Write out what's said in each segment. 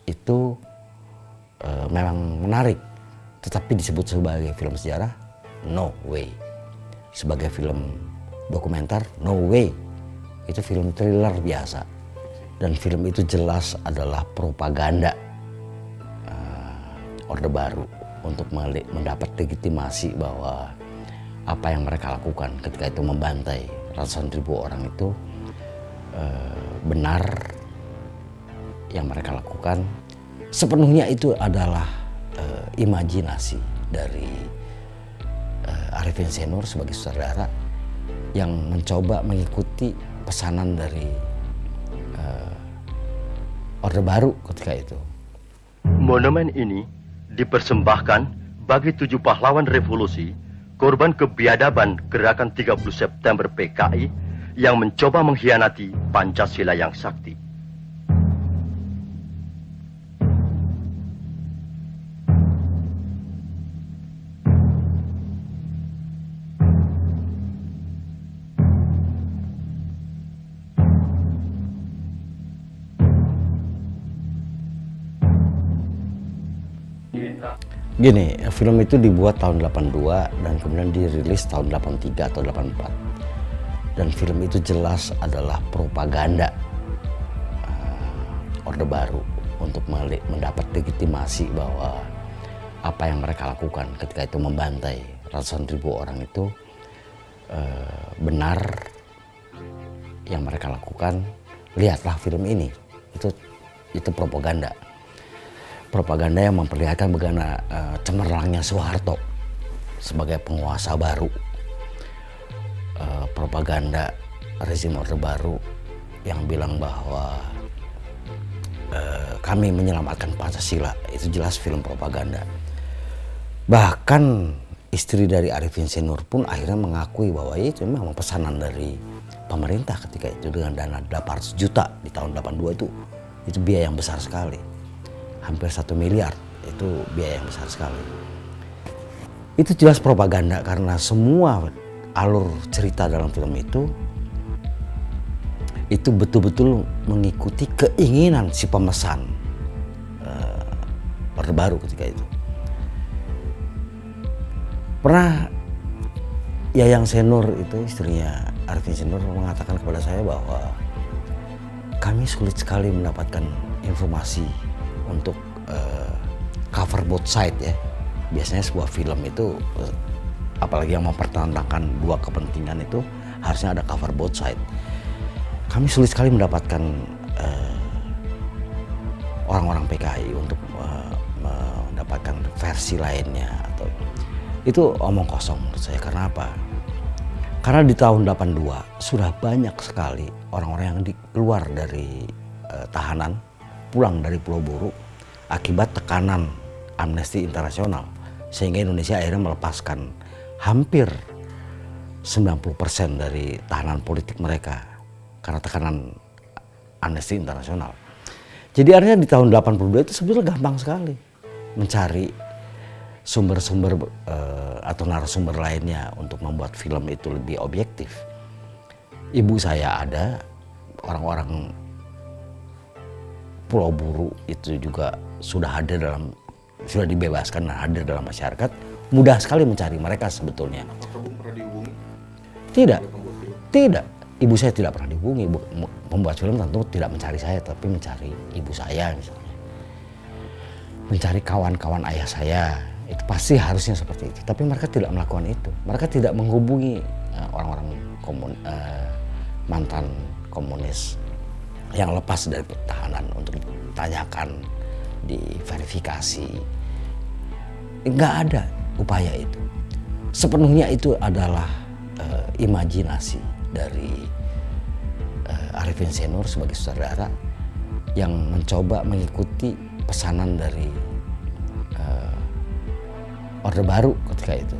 itu memang menarik, tetapi disebut sebagai film sejarah, no way. Sebagai film dokumenter, no way. Itu film thriller biasa. Dan film itu jelas adalah propaganda Orde Baru untuk mendapat legitimasi bahwa apa yang mereka lakukan ketika itu membantai ratusan ribu orang itu benar. Yang mereka lakukan sepenuhnya itu adalah imajinasi dari Arifin Senur sebagai sutradara yang mencoba mengikuti pesanan dari Orde Baru ketika itu. Monumen ini dipersembahkan bagi 7 pahlawan revolusi, korban kebiadaban gerakan 30 September PKI yang mencoba mengkhianati Pancasila yang sakti. Gini, film itu dibuat tahun 82 dan kemudian dirilis tahun 83 atau 84. Dan film itu jelas adalah propaganda Orde Baru untuk mendapat legitimasi bahwa apa yang mereka lakukan ketika itu membantai ratusan ribu orang itu benar. Yang mereka lakukan, lihatlah film ini, itu propaganda. Propaganda yang memperlihatkan bagaimana cemerlangnya Soeharto sebagai penguasa baru. Propaganda rezim Orde Baru yang bilang bahwa kami menyelamatkan Pancasila, itu jelas film propaganda. Bahkan istri dari Arifin Senur pun akhirnya mengakui bahwa itu memang pesanan dari pemerintah ketika itu dengan dana 800 juta di tahun 82 itu biaya yang besar sekali. Hampir 1 miliar, itu biaya yang besar sekali. Itu jelas propaganda karena semua alur cerita dalam film itu betul-betul mengikuti keinginan si pemesan Orde Baru ketika itu. Pernah Yayang Senur itu, istrinya Arifin Senur, mengatakan kepada saya bahwa kami sulit sekali mendapatkan informasi untuk cover both side ya. Biasanya sebuah film itu, apalagi yang mempertentangkan dua kepentingan itu, harusnya ada cover both side. Kami sulit sekali mendapatkan orang-orang PKI untuk mendapatkan versi lainnya, atau itu omong kosong menurut saya. Karena apa? Karena di tahun 82 sudah banyak sekali orang-orang yang keluar dari tahanan, pulang dari Pulau Buru akibat tekanan Amnesty Internasional, sehingga Indonesia akhirnya melepaskan hampir 90% dari tahanan politik mereka karena tekanan Amnesty Internasional. Jadi artinya di tahun 82 itu sebetulnya gampang sekali mencari sumber-sumber atau narasumber lainnya untuk membuat film itu lebih objektif. Ibu saya ada, orang-orang Pulau Buru itu juga sudah dibebaskan dan hadir dalam masyarakat. Mudah sekali mencari mereka sebetulnya. Apakah pernah dihubungi? Tidak. Ibu saya tidak pernah dihubungi. Pembuat film tentu tidak mencari saya, tapi mencari ibu saya misalnya. Mencari kawan-kawan ayah saya. Itu pasti harusnya seperti itu. Tapi mereka tidak melakukan itu. Mereka tidak menghubungi orang-orang mantan komunis yang lepas dari tahanan untuk ditanyakan, diverifikasi. Nggak ada upaya itu. Sepenuhnya itu adalah imajinasi dari Arifin Senur sebagai sutradara yang mencoba mengikuti pesanan dari Orde Baru ketika itu.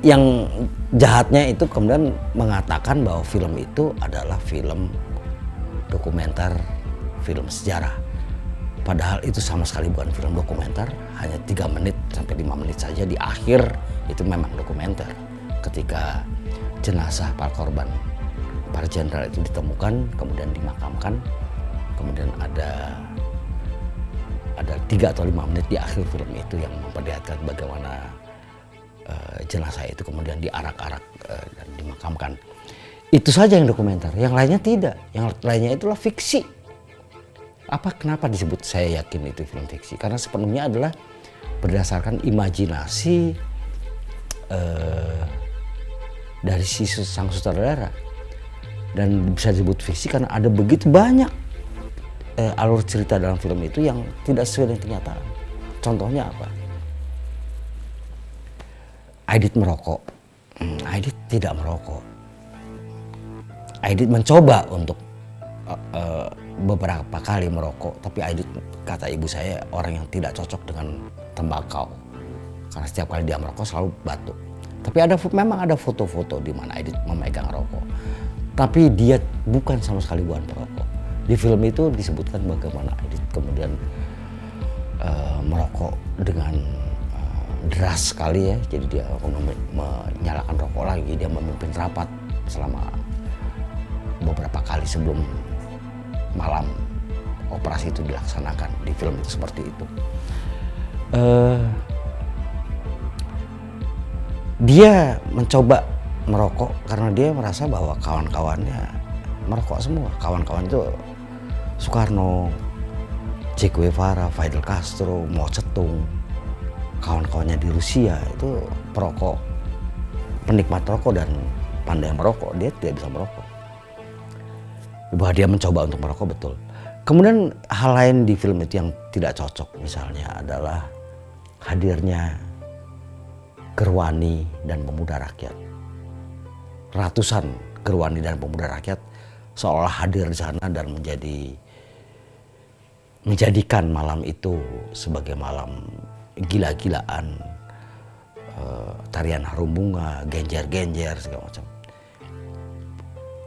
Yang jahatnya itu kemudian mengatakan bahwa film itu adalah film dokumenter, film sejarah. Padahal itu sama sekali bukan film dokumenter, hanya 3 menit sampai 5 menit saja di akhir itu memang dokumenter. Ketika jenazah para korban, para jenderal itu ditemukan, kemudian dimakamkan, kemudian ada 3 atau 5 menit di akhir film itu yang memperlihatkan bagaimana jenazah itu kemudian diarak-arak dan dimakamkan. Itu saja yang dokumenter, yang lainnya tidak. Yang lainnya itulah fiksi. Kenapa disebut saya yakin itu film fiksi? Karena sepenuhnya adalah berdasarkan imajinasi dari si sang sutradara. Dan bisa disebut fiksi karena ada begitu banyak alur cerita dalam film itu yang tidak sesuai dengan kenyataan. Contohnya apa? Aidit merokok. Aidit tidak merokok. Aidit mencoba untuk beberapa kali merokok, tapi Aidit, kata ibu saya, orang yang tidak cocok dengan tembakau. Karena setiap kali dia merokok selalu batuk. Tapi memang ada foto-foto di mana Aidit memegang rokok. Tapi dia bukan sama sekali bukan perokok. Di film itu disebutkan bagaimana Aidit kemudian merokok dengan deras sekali ya. Jadi dia menyalakan rokok lagi, dia memimpin rapat selama beberapa kali sebelum malam operasi itu dilaksanakan. Di film itu seperti itu. Dia mencoba merokok karena dia merasa bahwa kawan-kawannya merokok semua. Kawan-kawan itu Soekarno, Che Guevara, Fidel Castro, Mao Zedong, kawan-kawannya di Rusia itu perokok, penikmat rokok dan pandai merokok. Dia tidak bisa merokok. Bahwa dia mencoba untuk merokok, betul. Kemudian hal lain di film itu yang tidak cocok misalnya adalah hadirnya Gerwani dan pemuda rakyat. Ratusan Gerwani dan pemuda rakyat seolah hadir di sana dan menjadikan malam itu sebagai malam gila-gilaan, tarian harum bunga, genjer-genjer segala macam.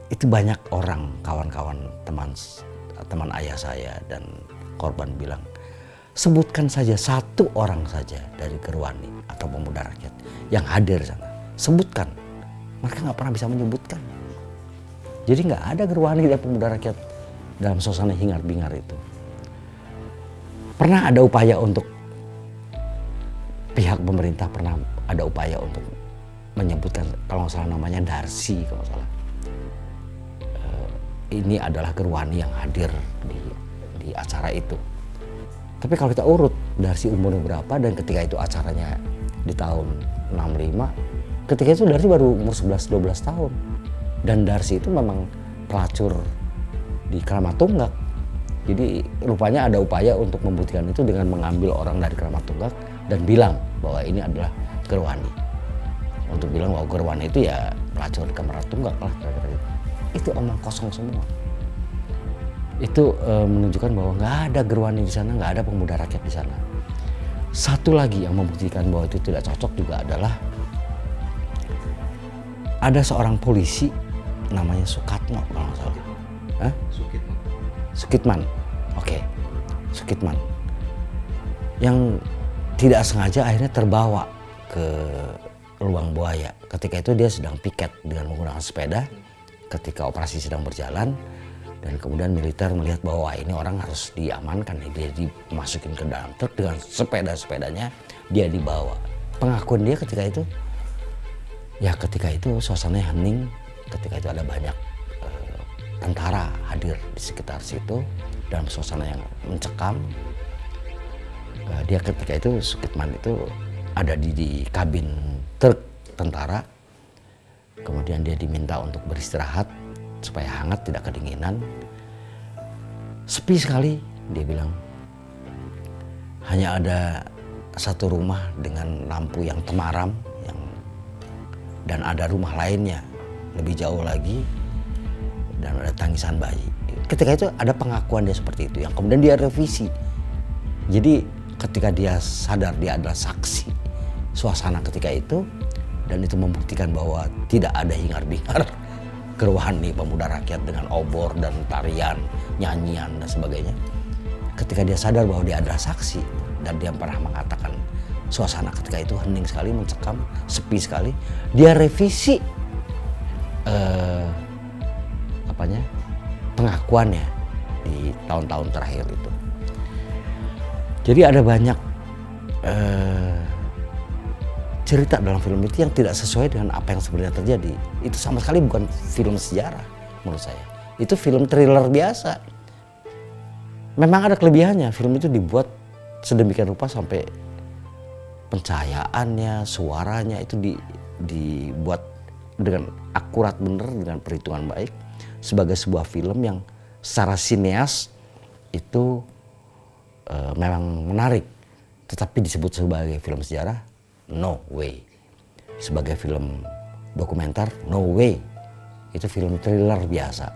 Itu banyak orang, kawan-kawan, teman ayah saya dan korban bilang, sebutkan saja satu orang saja dari Gerwani atau pemuda rakyat yang hadir di sana. Sebutkan. Mereka nggak pernah bisa menyebutkan. Jadi nggak ada Gerwani dan pemuda rakyat dalam suasana hingar-bingar itu. Pernah ada upaya untuk pihak pemerintah ada upaya untuk menyebutkan, kalau nggak salah namanya Darsi kalau nggak salah. Ini adalah Gerwani yang hadir di acara itu. Tapi kalau kita urut Darsi umurnya berapa dan ketika itu acaranya di tahun 65, ketika itu Darsi baru umur 11-12 tahun. Dan Darsi itu memang pelacur di Kramat Tunggak. Jadi rupanya ada upaya untuk membuktikan itu dengan mengambil orang dari Kramat Tunggak dan bilang bahwa ini adalah Gerwani. Untuk bilang bahwa Gerwani itu ya pelacur di Kramat Tunggak lah. Itu omong kosong semua. Itu menunjukkan bahwa nggak ada Gerwani di sana, nggak ada pemuda rakyat di sana. Satu lagi yang membuktikan bahwa itu tidak cocok juga adalah ada seorang polisi namanya Sukatno kalau nggak salah. Sukitman. Oke. Sukitman. Yang tidak sengaja akhirnya terbawa ke Lubang Buaya. Ketika itu dia sedang piket dengan menggunakan sepeda ketika operasi sedang berjalan. Dan kemudian militer melihat bahwa ini orang harus diamankan, dia dimasukin ke dalam truk dengan sepeda-sepedanya, dia dibawa. Pengakuan dia ketika itu, ya ketika itu suasananya hening, ketika itu ada banyak tentara hadir di sekitar situ dalam suasana yang mencekam. Dia ketika itu, Sukitman itu ada di kabin truk tentara, kemudian dia diminta untuk beristirahat supaya hangat, tidak kedinginan. Sepi sekali, dia bilang. Hanya ada satu rumah dengan lampu yang temaram, dan ada rumah lainnya lebih jauh lagi, dan ada tangisan bayi. Ketika itu ada pengakuan dia seperti itu, yang kemudian dia revisi. Jadi ketika dia sadar dia adalah saksi suasana ketika itu, dan itu membuktikan bahwa tidak ada hingar-bingar Gerwani pemuda rakyat dengan obor dan tarian, nyanyian dan sebagainya. Ketika dia sadar bahwa dia adalah saksi dan dia pernah mengatakan suasana ketika itu hening sekali, mencekam, sepi sekali, dia revisi pengakuannya di tahun-tahun terakhir itu. Jadi ada banyak cerita dalam film itu yang tidak sesuai dengan apa yang sebenarnya terjadi. Itu sama sekali bukan film sejarah menurut saya. Itu film thriller biasa. Memang ada kelebihannya, film itu dibuat sedemikian rupa sampai pencahayaannya, suaranya itu dibuat dengan akurat benar, dengan perhitungan baik sebagai sebuah film yang secara sineas itu memang menarik. Tetapi disebut sebagai film sejarah, no way. Sebagai film dokumenter, no way. Itu film thriller biasa.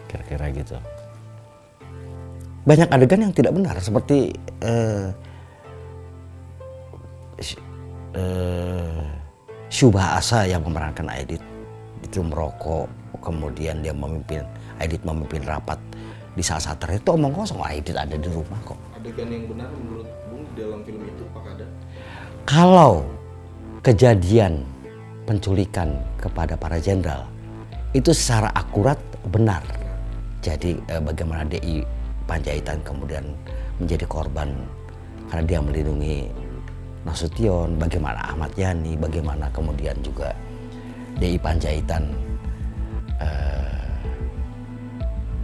Kira-kira gitu. Banyak adegan yang tidak benar, seperti Syubha Asa yang memerankan Aidit itu merokok, kemudian dia Aidit memimpin rapat di saat-saat terakhir itu omong kosong, Aidit ada di rumah kok. Adegan yang benar menurut Bung dalam film itu apakah ada? Kalau kejadian penculikan kepada para jenderal itu secara akurat benar. Jadi bagaimana DI Panjaitan kemudian menjadi korban karena dia melindungi Nasution, bagaimana Ahmad Yani, bagaimana kemudian juga DI Panjaitan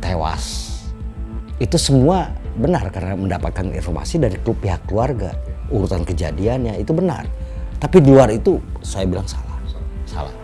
tewas. Itu semua benar karena mendapatkan informasi dari pihak keluarga. Urutan kejadiannya itu benar. Tapi di luar itu saya bilang salah.